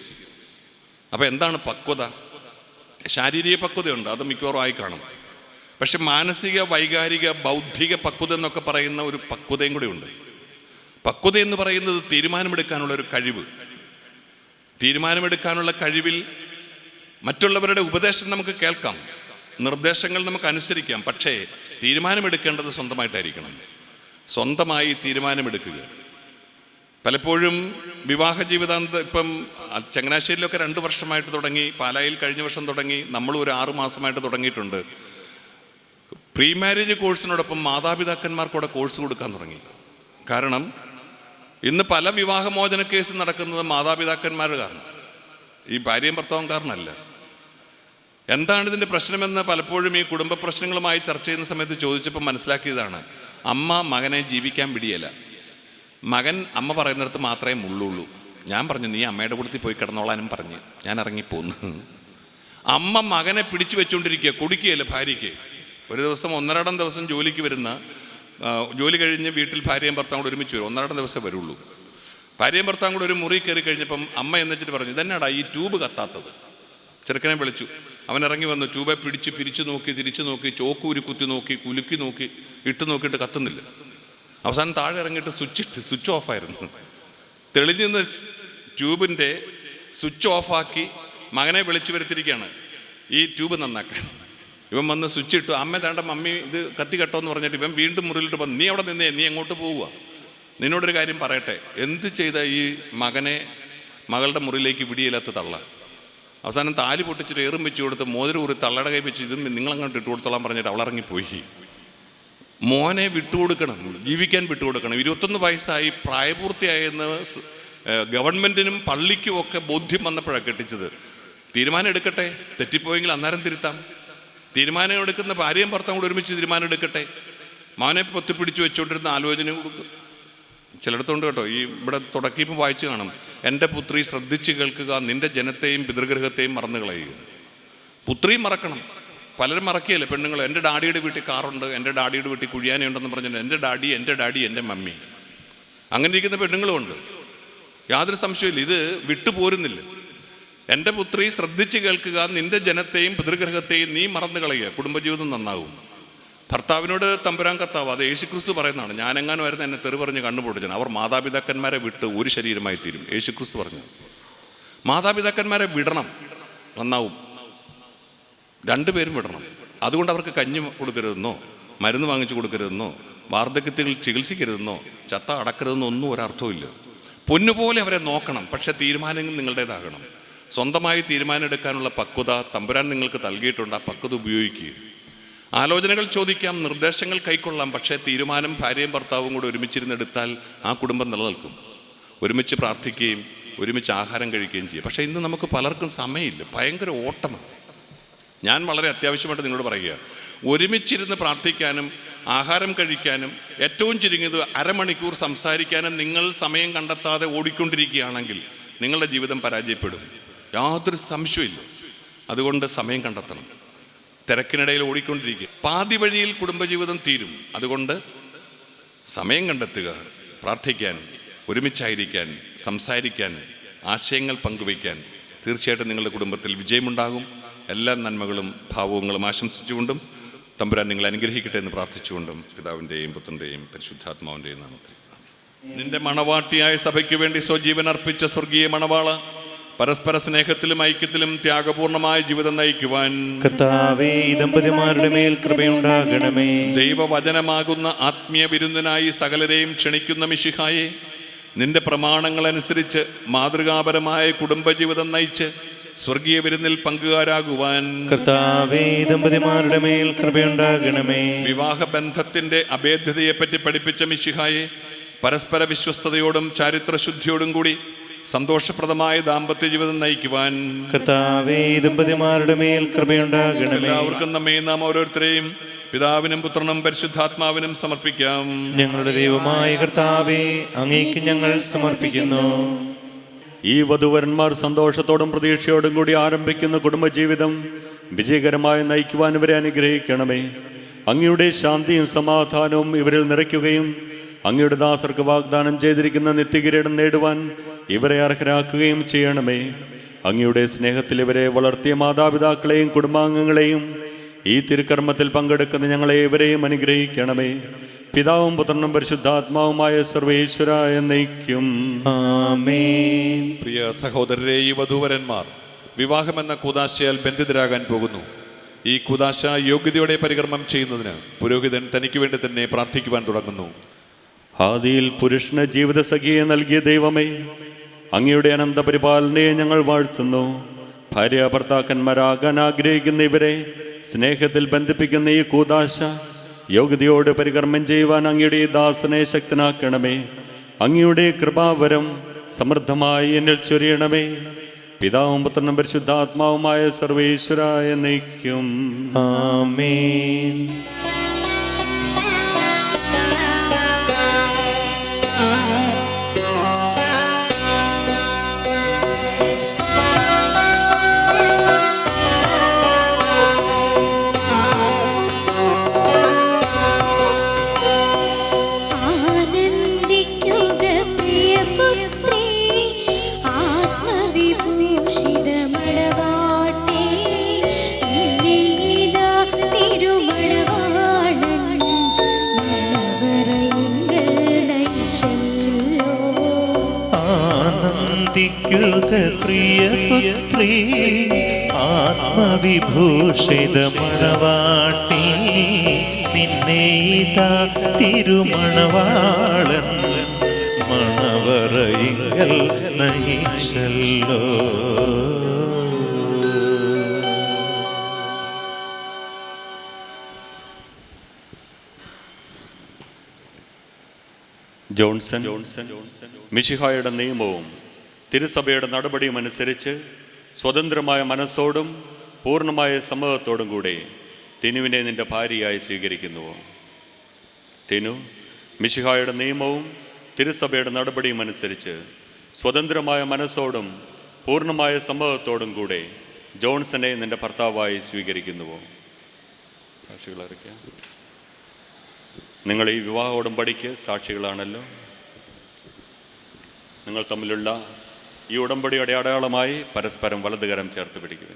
അപ്പോൾ എന്താണ് പക്വത? ശാരീരിക പക്വതയുണ്ട്, അത് മിക്കവാറും ആയി കാണും. പക്ഷെ മാനസിക, വൈകാരിക, ബൗദ്ധിക പക്വത എന്നൊക്കെ പറയുന്ന ഒരു പക്വതയും കൂടെ ഉണ്ട്. പക്വത എന്ന് പറയുന്നത് തീരുമാനമെടുക്കാനുള്ള ഒരു കഴിവ്. തീരുമാനമെടുക്കാനുള്ള കഴിവിൽ മറ്റുള്ളവരുടെ ഉപദേശം നമുക്ക് കേൾക്കാം, നിർദ്ദേശങ്ങൾ നമുക്ക് അനുസരിക്കാം. പക്ഷേ തീരുമാനമെടുക്കേണ്ടത് സ്വന്തമായിട്ടായിരിക്കണം. സ്വന്തമായി തീരുമാനമെടുക്കുക. പലപ്പോഴും വിവാഹ ജീവിതാന്ത ഇപ്പം ചങ്ങനാശ്ശേരിയിലൊക്കെ 2 വർഷമായിട്ട് തുടങ്ങി, പാലായിൽ കഴിഞ്ഞ വർഷം തുടങ്ങി, നമ്മളും ഒരു 6 മാസമായിട്ട് തുടങ്ങിയിട്ടുണ്ട്. പ്രീ മാരേജ് കോഴ്സിനോടൊപ്പം മാതാപിതാക്കന്മാർക്കൂടെ കോഴ്സ് കൊടുക്കാൻ തുടങ്ങി. കാരണം ഇന്ന് പല വിവാഹമോചന കേസ് നടക്കുന്നത് മാതാപിതാക്കന്മാർ കാരണം, ഈ ഭാര്യയും ഭർത്താവും കാരണമല്ല. എന്താണ് ഇതിൻ്റെ പ്രശ്നമെന്ന് പലപ്പോഴും ഈ കുടുംബ പ്രശ്നങ്ങളുമായി ചർച്ച ചെയ്യുന്ന സമയത്ത് ചോദിച്ചപ്പോൾ മനസ്സിലാക്കിയതാണ്, അമ്മ മകനെ ജീവിക്കാൻ പിടിയല്ല. മകൻ അമ്മ പറയുന്നിടത്ത് മാത്രമേ മുള്ളുള്ളൂ. ഞാൻ പറഞ്ഞു, നീ അമ്മയുടെ കൂട്ടത്തിൽ പോയി കിടന്നോളാനും പറഞ്ഞ് ഞാൻ ഇറങ്ങിപ്പോന്നു. അമ്മ മകനെ പിടിച്ചു വെച്ചുകൊണ്ടിരിക്കുക, കൊടുക്കുകയല്ല ഭാര്യയ്ക്ക്. ഒരു ദിവസം 1.5 ദിവസം ജോലിക്ക് വരുന്ന, ജോലി കഴിഞ്ഞ് വീട്ടിൽ ഭാര്യയും ഭർത്താവും കൂടെ ഒരുമിച്ച് വരും. 1.5 ദിവസം വരുള്ളൂ. ഭാര്യയും ഭർത്താവും കൂടെ ഒരു മുറി കയറി കഴിഞ്ഞപ്പം അമ്മ എന്നിട്ട് പറഞ്ഞു, ഇതെന്നാടാ ഈ ട്യൂബ് കത്താത്തത്? ചെറുക്കനെ വിളിച്ചു. അവൻ ഇറങ്ങി വന്നു. ട്യൂബെ പിടിച്ച് പിരിച്ചു നോക്കി, തിരിച്ചു നോക്കി, ചോക്കൂരി കുത്തി നോക്കി, കുലുക്കി നോക്കി, ഇട്ട് നോക്കിയിട്ട് കത്തുന്നില്ല. അവസാനം താഴെ ഇറങ്ങിയിട്ട് സ്വിച്ച് ഓഫായിരുന്നു. തെളിഞ്ഞു നിന്ന് ട്യൂബിൻ്റെ സ്വിച്ച് ഓഫാക്കി മകനെ വിളിച്ചു വരുത്തിയിരിക്കുകയാണ് ഈ ട്യൂബ് നന്നാക്കാൻ. ഇവൻ വന്ന് സ്വിച്ച് ഇട്ടു. അമ്മ തേണ്ട മമ്മി ഇത് കത്തി കെട്ടോ എന്ന് പറഞ്ഞിട്ട് ഇവൻ വീണ്ടും മുറിയിലിട്ട് വന്നു. നീ അവിടെ നിന്നേ, നീ എങ്ങോട്ട് പോവുക? നിന്നോടൊരു കാര്യം പറയട്ടെ. എന്ത് ചെയ്ത ഈ മകളുടെ മുറിയിലേക്ക് വിടിയില്ലാത്ത തള്ള. അവസാനം താലി പൊട്ടിച്ചിട്ട് ഏറും വെച്ച് കൊടുത്ത് മോതിരം ഊറി തള്ളയുടെ കൈ വെച്ച് ഇതും നിങ്ങളങ്ങോട്ട് ഇട്ട് കൊടുത്തോളാൻ പറഞ്ഞിട്ട് അവളിറങ്ങിപ്പോയി. മോനെ വിട്ടുകൊടുക്കണം, ജീവിക്കാൻ വിട്ടുകൊടുക്കണം. 21 വയസ്സായി, പ്രായപൂർത്തിയായെന്ന് ഗവൺമെൻറ്റിനും പള്ളിക്കും ഒക്കെ ബോധ്യം വന്നപ്പോഴാണ് കെട്ടിച്ചത്. തീരുമാനം എടുക്കട്ടെ, തെറ്റിപ്പോയെങ്കിൽ അന്നേരം തിരുത്താം. തീരുമാനം എടുക്കുന്ന ഭാര്യയും ഭർത്താവും കൂടെ ഒരുമിച്ച് തീരുമാനം എടുക്കട്ടെ. മോനെ പൊത്തിപ്പിടിച്ച് വെച്ചുകൊണ്ടിരുന്ന ആലോചന കൊടുക്കും. ചിലയിടത്തുണ്ട് കേട്ടോ, ഈ ഇവിടെ തുടക്കിയപ്പോൾ വായിച്ചു കാണും, എൻ്റെ പുത്രി ശ്രദ്ധിച്ച് കേൾക്കുക, നിന്റെ ജനത്തെയും പിതൃഗ്രഹത്തെയും മറന്നു കളയുക. പുത്രിയും മറക്കണം. പലരും മറക്കുകയല്ലേ പെണ്ണുങ്ങൾ. എൻ്റെ ഡാഡിയുടെ വീട്ടിൽ കാറുണ്ട്, എൻ്റെ ഡാഡിയുടെ വീട്ടിൽ കുഴിയാനുണ്ടെന്ന് പറഞ്ഞിട്ട് എൻ്റെ ഡാഡി എൻ്റെ മമ്മി, അങ്ങനെ ഇരിക്കുന്ന പെണ്ണുങ്ങളുമുണ്ട്. യാതൊരു സംശയമില്ല, ഇത് വിട്ടുപോരുന്നില്ല. എൻ്റെ പുത്രി ശ്രദ്ധിച്ച് കേൾക്കുക, നിന്റെ ജനത്തെയും പിതൃഗ്രഹത്തെയും നീ മറന്നു കളയുക, കുടുംബജീവിതം നന്നാവും. ഭർത്താവിനോട് തമ്പുരാൻ കർത്താവ്, അത് യേശുക്രിസ്തു പറയുന്നതാണ്. ഞാനെങ്ങാനും വരുന്ന എന്നെ തെറി പറഞ്ഞ് കണ്ണുപൊടിച്ചാണ്. അവർ മാതാപിതാക്കന്മാരെ വിട്ട് ഒരു ശരീരമായി തീരും. യേശുക്രിസ്തു പറഞ്ഞു, മാതാപിതാക്കന്മാരെ വിടണം, നന്നാവും. 2 പേരും വിടണം. അതുകൊണ്ട് അവർക്ക് കഞ്ഞി കൊടുക്കരുതെന്നോ, മരുന്ന് വാങ്ങിച്ചു കൊടുക്കരുതെന്നോ, വാർദ്ധക്യത്തിൽ ചികിത്സിക്കരുതെന്നോ, ചത്ത അടക്കരുതെന്നോ ഒന്നും ഒരർത്ഥമില്ല. പൊന്നുപോലെ അവരെ നോക്കണം. പക്ഷെ തീരുമാനങ്ങൾ നിങ്ങളുടേതാകണം. സ്വന്തമായി തീരുമാനം എടുക്കാനുള്ള പക്വത തമ്പുരാൻ നിങ്ങൾക്ക് നൽകിയിട്ടുണ്ട്. ആ പക്വത ഉപയോഗിക്കുക. ആലോചനകൾ ചോദിക്കാം, നിർദ്ദേശങ്ങൾ കൈക്കൊള്ളാം. പക്ഷേ തീരുമാനം ഭാര്യയും ഭർത്താവും കൂടെ ഒരുമിച്ചിരുന്നെടുത്താൽ ആ കുടുംബം നിലനിൽക്കും. ഒരുമിച്ച് പ്രാർത്ഥിക്കുകയും ഒരുമിച്ച് ആഹാരം കഴിക്കുകയും ചെയ്യും. പക്ഷേ ഇന്ന് നമുക്ക് പലർക്കും സമയമില്ല, ഭയങ്കര ഓട്ടമാണ്. ഞാൻ വളരെ അത്യാവശ്യമായിട്ട് നിങ്ങളോട് പറയുക, ഒരുമിച്ചിരുന്ന് പ്രാർത്ഥിക്കാനും ആഹാരം കഴിക്കാനും ഏറ്റവും ചുരുങ്ങിയത് 1/2 മണിക്കൂർ സംസാരിക്കാനും നിങ്ങൾ സമയം കണ്ടെത്താതെ ഓടിക്കൊണ്ടിരിക്കുകയാണെങ്കിൽ നിങ്ങളുടെ ജീവിതം പരാജയപ്പെടും. യാതൊരു സംശയമില്ല. അതുകൊണ്ട് സമയം കണ്ടെത്തണം. തിരക്കിനിടയിൽ ഓടിക്കൊണ്ടിരിക്കുക, പാതി വഴിയിൽ കുടുംബജീവിതം തീരും. അതുകൊണ്ട് സമയം കണ്ടെത്തുക, പ്രാർത്ഥിക്കാൻ, ഒരുമിച്ചായിരിക്കാൻ, സംസാരിക്കാൻ, ആശയങ്ങൾ പങ്കുവയ്ക്കാൻ. തീർച്ചയായിട്ടും നിങ്ങളുടെ കുടുംബത്തിൽ വിജയമുണ്ടാകും. എല്ലാ നന്മകളും ഭാവങ്ങളും ആശംസിച്ചുകൊണ്ടും തമ്പുരാൻ നിങ്ങളെ അനുഗ്രഹിക്കട്ടെ എന്ന് പ്രാർത്ഥിച്ചുകൊണ്ടും പിതാവിൻ്റെയും പുത്രൻ്റെയും പരിശുദ്ധാത്മാവിൻ്റെയും നാമത്തിൽ. നിന്റെ മണവാട്ടിയായ സഭയ്ക്ക് വേണ്ടി സ്വജീവൻ അർപ്പിച്ച സ്വർഗീയ മണവാള, പരസ്പര സ്നേഹത്തിലും ഐക്യത്തിലും ത്യാഗപൂർണമായ ജീവിതം നയിക്കുവാൻ കർത്താവേ, ഈ ദമ്പതിമാരുടെ മേൽ കൃപയുണ്ടാകണമേ. ദൈവവചനമാകുന്ന ആത്മീയ വിരുന്നിനായി സകലരെയും ക്ഷണിക്കുന്ന മിശിഹായെ, നിന്റെ പ്രമാണങ്ങളനുസരിച്ച് മാതൃകാപരമായ കുടുംബജീവിതം നയിച്ച് സ്വർഗീയ വിരുന്നിൽ പങ്കുകാരാകുവാൻ കർത്താവേ, ഈ ദമ്പതിമാരുടെ മേൽ കൃപയുണ്ടാകണമേ. വിവാഹ ബന്ധത്തിന്റെ അഭേദ്യതയെപ്പറ്റി പഠിപ്പിച്ച മിശിഹായെ, പരസ്പര വിശ്വസ്തയോടും ചാരിത്രശുദ്ധിയോടും കൂടി സന്തോഷപ്രദമായ ദാമ്പത്യ ജീവിതം നയിക്കുവാൻ കർത്താവേ, ഈ ദമ്പതിമാരുടെ മേൽ കൃപയുണ്ടാകണമേ. എല്ലാവർക്കും നാം ഓരോരുത്തരെയും പിതാവിനും പുത്രനും പരിശുദ്ധാത്മാവിനും സമർപ്പിക്കാം. ഞങ്ങളുടെ ദൈവമായ കർത്താവേ, അങ്ങേക്ക് ഞങ്ങൾ സമർപ്പിക്കുന്നു. ഈ വധുവരന്മാർ സന്തോഷത്തോടും പ്രതീക്ഷയോടും കൂടി ആരംഭിക്കുന്ന കുടുംബജീവിതം വിജയകരമായി നയിക്കുവാൻ ഇവരെ അനുഗ്രഹിക്കണമേ. അങ്ങയുടെ ശാന്തിയും സമാധാനവും ഇവരിൽ നിറയ്ക്കുകയും അങ്ങയുടെ ദാസർക്ക് വാഗ്ദാനം ചെയ്തിരിക്കുന്ന നിത്യകിരീടം നേടുവാൻ ഇവരെ അർഹരാക്കുകയും ചെയ്യണമേ. അങ്ങയുടെ സ്നേഹത്തിൽ ഇവരെ വളർത്തിയ മാതാപിതാക്കളെയും കുടുംബാംഗങ്ങളെയും ഈ തിരുക്കർമ്മത്തിൽ പങ്കെടുക്കുന്ന ഞങ്ങളെ ഇവരെയും അനുഗ്രഹിക്കണമേ. പിതാവും പുത്രനും പരിശുദ്ധാത്മാവുമായ സർവേശ്വര എന്നേക്കും ആമേൻ. പ്രിയ സഹോദരരെ, ഈ വധൂവരന്മാർ വിവാഹമെന്ന കൂദാശയാൽ ബന്ധിതരാകാൻ പോകുന്നു. ഈ കൂദാശ യോഗ്യതയോടെ പരികർമ്മം ചെയ്യുന്നതിന് പുരോഹിതൻ തനിക്ക് വേണ്ടി തന്നെ പ്രാർത്ഥിക്കുവാൻ തുടങ്ങുന്നു. ആദിയിൽ പുരുഷന് ജീവിത സഖിയെ നൽകിയ ദൈവമേ, അങ്ങയുടെ അനന്ത പരിപാലനയെ ഞങ്ങൾ വാഴ്ത്തുന്നു. ഭാര്യ ഭർത്താക്കന്മാരാകാൻ ആഗ്രഹിക്കുന്ന ഇവരെ സ്നേഹത്തിൽ ബന്ധിപ്പിക്കുന്ന ഈ കൂദാശ യോഗ്യതയോട് പരികർമ്മം ചെയ്യുവാൻ അങ്ങയുടെ ദാസനെ ശക്തനാക്കണമേ. അങ്ങയുടെ കൃപാവരം സമൃദ്ധമായി എന്നിൽ ചൊരിയണമേ. പിതാവും പുത്രനും പരിശുദ്ധാത്മാവുമായ സർവേശ്വര എന്നേക്കും ആമേൻ. പ്രിയപുത്രീ, ആത്മവിഭൂഷിത മണവാട്ടി, നിന്നെ ഇതാ തിരുമണവാളൻ മണവറയിങ്കൽ നയിച്ചല്ലോ. ജോൺസൺ മിശിഹായുടെ നിയമവും തിരുസഭയുടെ നടപടിയും അനുസരിച്ച് സ്വതന്ത്രമായ മനസ്സോടും പൂർണ്ണമായ സമ്മതത്തോടും കൂടെ തിനുവിനെ നിന്റെ ഭാര്യയായി സ്വീകരിക്കുന്നുവോ? തിനു മിശിഹായുടെ നിയമവും തിരുസഭയുടെ നടപടിയും അനുസരിച്ച് സ്വതന്ത്രമായ മനസ്സോടും പൂർണ്ണമായ സമ്മതത്തോടും കൂടെ ജോൺസനെ നിന്റെ ഭർത്താവായി സ്വീകരിക്കുന്നുവോ? സാക്ഷികളായിരിക്കാം. നിങ്ങൾ ഈ വിവാഹ ഉടമ്പടിക്ക് സാക്ഷികളാണല്ലോ. നിങ്ങൾ തമ്മിലുള്ള ഈ ഉടമ്പടിയുടെ അടയാളമായി പരസ്പരം വലതുകരം ചേർത്ത് പിടിക്കുക.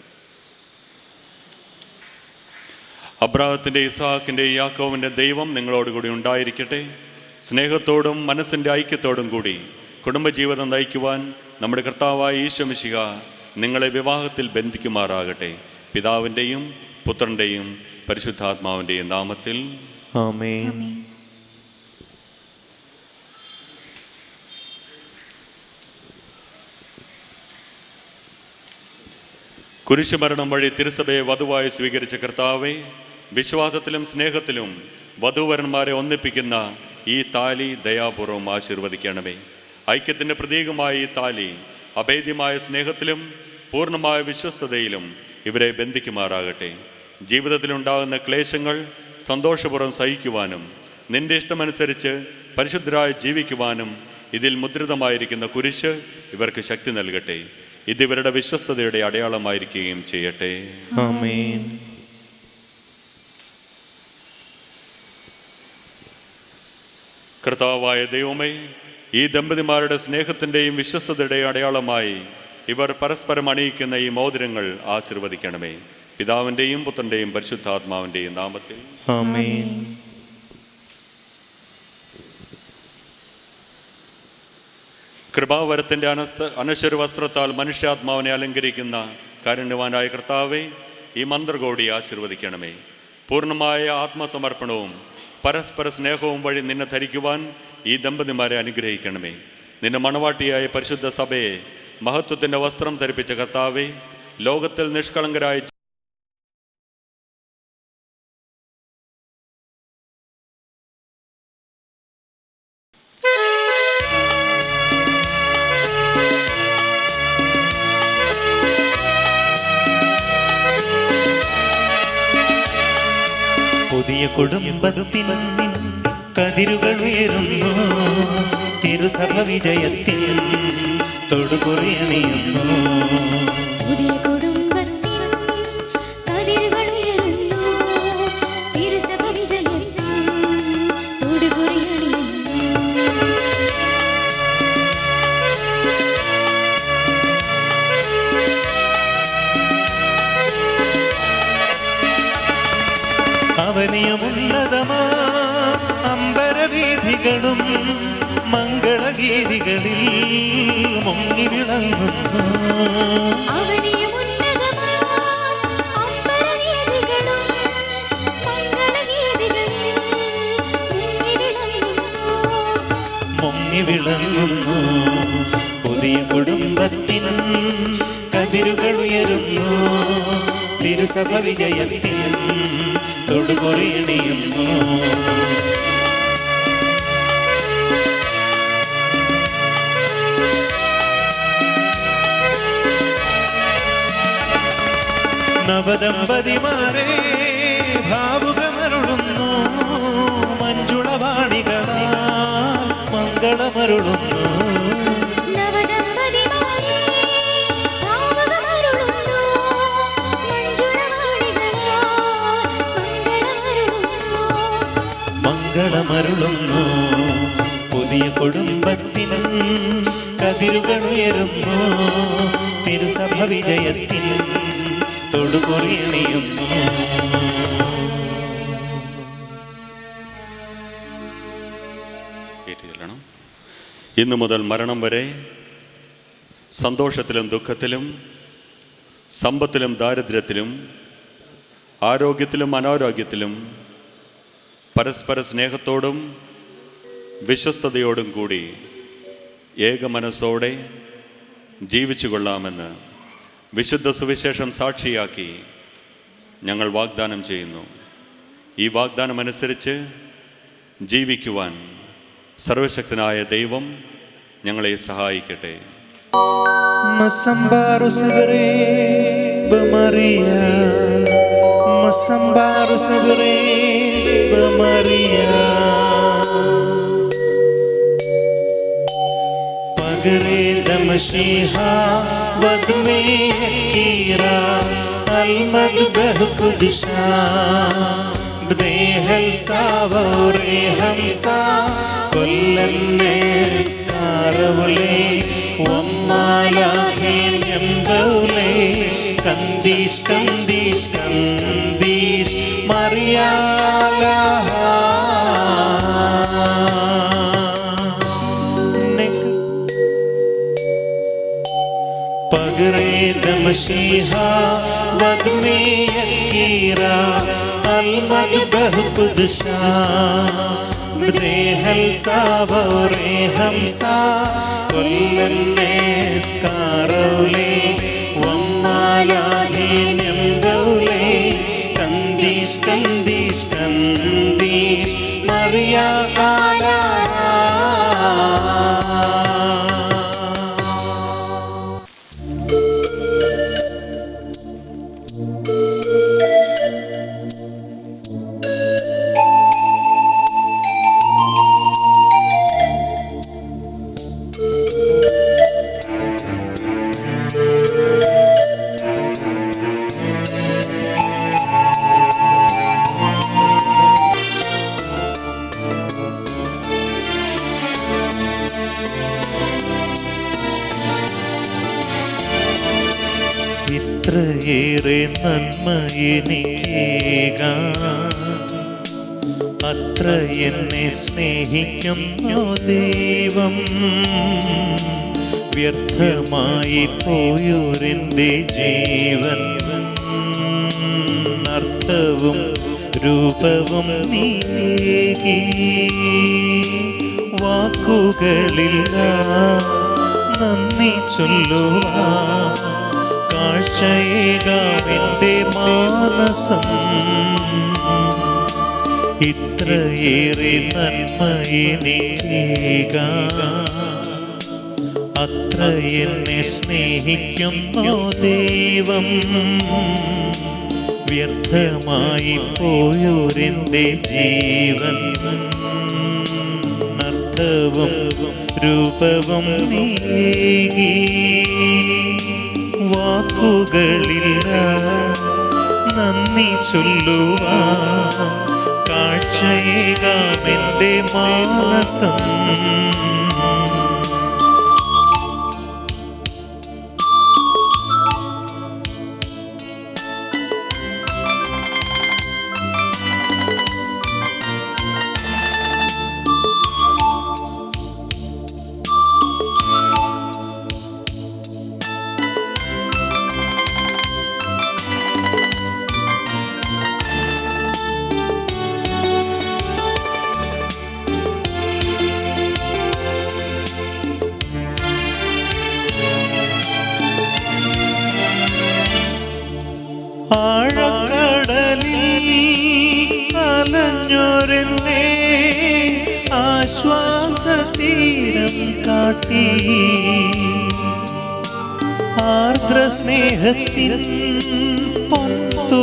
അബ്രാഹത്തിൻ്റെ, ഇസ്ഹാക്കിൻ്റെ, യാക്കോവിൻ്റെ ദൈവം നിങ്ങളോടുകൂടി ഉണ്ടായിരിക്കട്ടെ. സ്നേഹത്തോടും മനസ്സിൻ്റെ ഐക്യത്തോടും കൂടി കുടുംബജീവിതം നയിക്കുവാൻ നമ്മുടെ കർത്താവായ ഈശോ മിശിഹ നിങ്ങളെ വിവാഹത്തിൽ ബന്ധിക്കുമാറാകട്ടെ. പിതാവിൻ്റെയും പുത്രൻ്റെയും പരിശുദ്ധാത്മാവിൻ്റെയും നാമത്തിൽ ആമേൻ. കുരിശുമരണം വഴി തിരുസഭയെ വധുവായി സ്വീകരിച്ച കർത്താവെ, വിശ്വാസത്തിലും സ്നേഹത്തിലും വധൂവരന്മാരെ ഒന്നിപ്പിക്കുന്ന ഈ താലി ദയാപൂർവം ആശീർവദിക്കണമേ. ഐക്യത്തിൻ്റെ പ്രതീകമായ ഈ താലി അഭേദ്യമായ സ്നേഹത്തിലും പൂർണ്ണമായ വിശ്വസ്തതയിലും ഇവരെ ബന്ധിക്കുമാറാകട്ടെ. ജീവിതത്തിലുണ്ടാകുന്ന ക്ലേശങ്ങൾ സന്തോഷപൂർവ്വം സഹിക്കുവാനും നിന്റെ ഇഷ്ടമനുസരിച്ച് പരിശുദ്ധരായി ജീവിക്കുവാനും ഇതിൽ മുദ്രിതമായിരിക്കുന്ന കുരിശ് ഇവർക്ക് ശക്തി നൽകട്ടെ. ഇതിവരുടെ വിശ്വസ്തതയുടെ അടയാളമായിരിക്കുകയും ചെയ്യട്ടെ. ആമേൻ. കർത്താവായ ദൈവമേ, ഈ ദമ്പതിമാരുടെ സ്നേഹത്തിൻ്റെയും വിശ്വസ്തതയുടെയും അടയാളമായി ഇവർ പരസ്പരം അണിയിക്കുന്ന ഈ മോതിരങ്ങൾ ആശീർവദിക്കണമേ. പിതാവിൻ്റെയും പുത്രൻ്റെയും പരിശുദ്ധാത്മാവിൻ്റെയും നാമത്തിൽ ആമേൻ. കൃപാവരത്തിൻ്റെ അനശ്വര വസ്ത്രത്താൽ മനുഷ്യാത്മാവിനെ അലങ്കരിക്കുന്ന കാരുണ്യവാനായ കർത്താവെ, ഈ മന്ത്രകോടി ആശീർവദിക്കണമേ. പൂർണ്ണമായ ആത്മസമർപ്പണവും പരസ്പര സ്നേഹവും വഴി നിന്നെ ധരിക്കുവാൻ ഈ ദമ്പതിമാരെ അനുഗ്രഹിക്കണമേ. നിന്റെ മണവാട്ടിയായ പരിശുദ്ധ സഭയെ മഹത്വത്തിൻ്റെ വസ്ത്രം ധരിപ്പിച്ച കർത്താവെ, ലോകത്തിൽ നിഷ്കളങ്കരായ കുടുംബത്തിൻ കതിരുകൾ ഉയരുന്നു, തിരുസഭ വിജയത്തിൽ തൊടുകുറിയണിയുന്നു. പുതിയ കുടുംബത്തിൻ കതിരുകൾ ഉയരുന്നു, തിരുസഭ വിജയത്തിൽ തൊടുകുറിയണിയുന്നു. അവനിയമുന്നതമാ അമ്പരവീഥികളും മംഗളഗീതികളിൽ മുങ്ങി വിളങ്ങുന്നു. മുങ്ങി വിളങ്ങുന്നു. പുതിയ കുടുംബത്തിൻ കതിരുകൾ ഉയരുന്നു, തിരുസഭ വിജയത്തിൽ തൊടുകുറിയണിയുന്നു. നവദമ്പതിമാരെ ഭാവുകമരുളുന്നു, മഞ്ജുളവാണികളാൽ മംഗളമരുളുന്നു. മംഗളമരുളുന്നു. പുതിയ കുടുംബത്തിൻ കതിരുകൾ ഉയരുന്നു, തിരുസഭ വിജയത്തിൽ തൊടുകുറിയണിയുന്നു. ഇന്നു മുതൽ മരണം വരെ സന്തോഷത്തിലും ദുഃഖത്തിലും സമ്പത്തിലും ദാരിദ്ര്യത്തിലും ആരോഗ്യത്തിലും അനാരോഗ്യത്തിലും പരസ്പര സ്നേഹത്തോടും വിശ്വസ്തയോടും കൂടി ഏക മനസ്സോടെ ജീവിച്ചു കൊള്ളാമെന്ന് വിശുദ്ധ സുവിശേഷം സാക്ഷിയാക്കി ഞങ്ങൾ വാഗ്ദാനം ചെയ്യുന്നു. ഈ വാഗ്ദാനമനുസരിച്ച് ജീവിക്കുവാൻ സർവശക്തനായ ദൈവം ഞങ്ങളെ സഹായിക്കട്ടെ. मशीहा वद में कीरा अलमद कुदशा बदेहल सावरे हमसा कुल्लन्नेस कारवले वम्माला केन्यम्बवले कंदीश कंदीश कंदीश मरियाला मशीहा वद में यकीरा अलमद बहुकुदशा बदेहल सावरे हमसा कुल्लन्नेस कारवले वम्माला हेन्यम्बवले कंदीश कंदीश कंदीश मरिया आला. ഇത്രയേറെ നന്മ എനിക്കേകാൻ അത്ര എന്നെ സ്നേഹിക്കുന്നു ദൈവം. വ്യർത്ഥമായി പോയൊരെൻ്റെ ജീവൻ അർത്ഥവും രൂപവും നീക്കി വാക്കുകളില്ല നന്ദി ചൊല്ലുവാൻ കാഴ്ചയേകാമെൻ്റെ മാനസം. ഇത്രയേറെ നന്മ എനിക്കേകാൻ അത്ര എന്നെ സ്നേഹിക്കുന്നു ദൈവം. വ്യർത്ഥമായി പോയോരെൻ്റെ ജീവൻ അർത്ഥവും രൂപവും നീങ്ങി വാക്കുകളില്ല നന്ദി ചൊല്ലുവാൻ കാഴ്ചയേകാമെൻ്റെ മാനസം ആഴക്കടലിൽ അലഞ്ഞൊരെന്നെ ആശ്വാസതീരം കാട്ടി ആർദ്രസ്നേഹത്തിൻ പൊന്തൂവലാലെൻ്റെ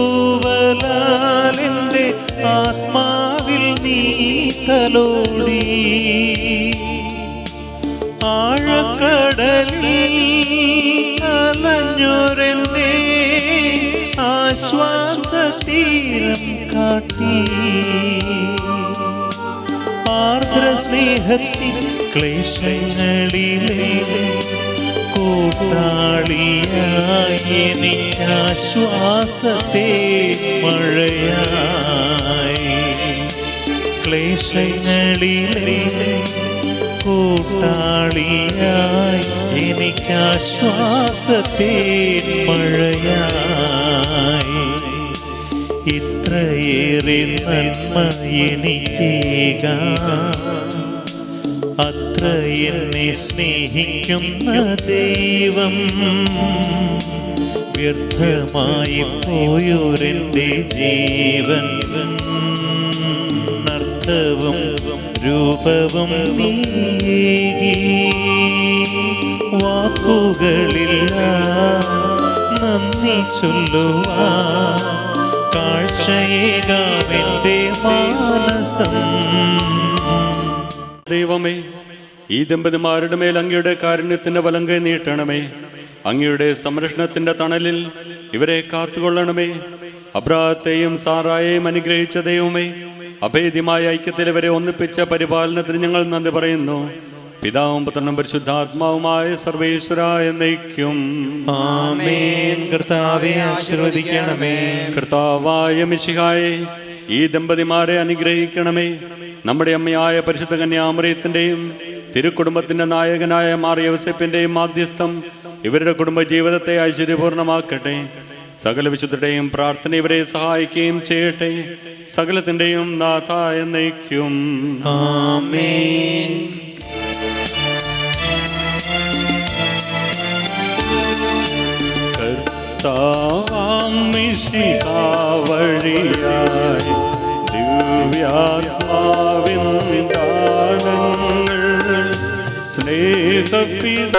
ആത്മാവിൽ നീ തലോടി ആഴക്കടലിൽ അലഞ്ഞൊരെന്നെ ആശ്വാസതീരം കാട്ടി ആർദ്രസ്നേഹത്തിൻ ക്ലേശങ്ങളിലെ കൂട്ടാളിയായി എനിക്കാശ്വാസത്തെ മഴയായി ക്ലേശങ്ങളിലെ കൂട്ടാളിയായി എനിക്കാശ്വാസത്തെ മഴയായി ഇത്രയേറെ നന്മ എനിക്കേകാൻ അത്ര എന്നെ സ്നേഹിക്കുന്ന ദൈവം വ്യർത്ഥമായി പോയോരെൻ്റെ ജീവൻ അർത്ഥവും രൂപവും നീങ്ങി വാക്കുകളില്ല നന്ദി ചൊല്ലുവാൻ കാഴ്ചയേകാമെൻ്റെ മാനസം ദൈവമേ, ഈ ദമ്പതിമാരുടെ മേൽ അങ്ങയുടെ കാരുണ്യത്തിന്റെ വലങ്കൈ നീട്ടണമേ. അങ്ങയുടെ സംരക്ഷണത്തിന്റെ തണലിൽ ഇവരെ കാത്തുകൊള്ളണമേ. അബ്രാഹത്തെയും സാറായെയും അനുഗ്രഹിച്ച ദൈവമേ, അഭേദ്യമായ ഐക്യത്തിൽ ഇവരെ ഒന്നിപ്പിച്ച പരിപാലനത്തിന് ഞങ്ങൾ നന്ദി പറയുന്നു. പിതാവും പുത്രനും പരിശുദ്ധാത്മാവുമായ സർവേശ്വര എന്നേക്കും ആമേൻ. കർത്താവേ ആശീർവദിക്കണമേ. കർത്താവായ മിശിഹായെ, ഈ ദമ്പതിമാരെ അനുഗ്രഹിക്കണമേ. നമ്മുടെ അമ്മയായ പരിശുദ്ധ കന്യാമറിയത്തിൻ്റെയും തിരുക്കുടുംബത്തിൻ്റെ നായകനായ മാർ യോസേപ്പിൻ്റെയും മാധ്യസ്ഥം ഇവരുടെ കുടുംബജീവിതത്തെ ഐശ്വര്യപൂർണ്ണമാക്കട്ടെ. സകല വിശുദ്ധരുടെയും പ്രാർത്ഥന ഇവരെ സഹായിക്കുകയും ചെയ്യട്ടെ. സകലത്തിൻ്റെയും നാഥ എന്നേക്കും ആമേൻ. കർത്താവാം മിശിഹാ വഴിയായി ദിവ്യാത്മാവിൻ ദാനങ്ങൾ സ്നേഹപിത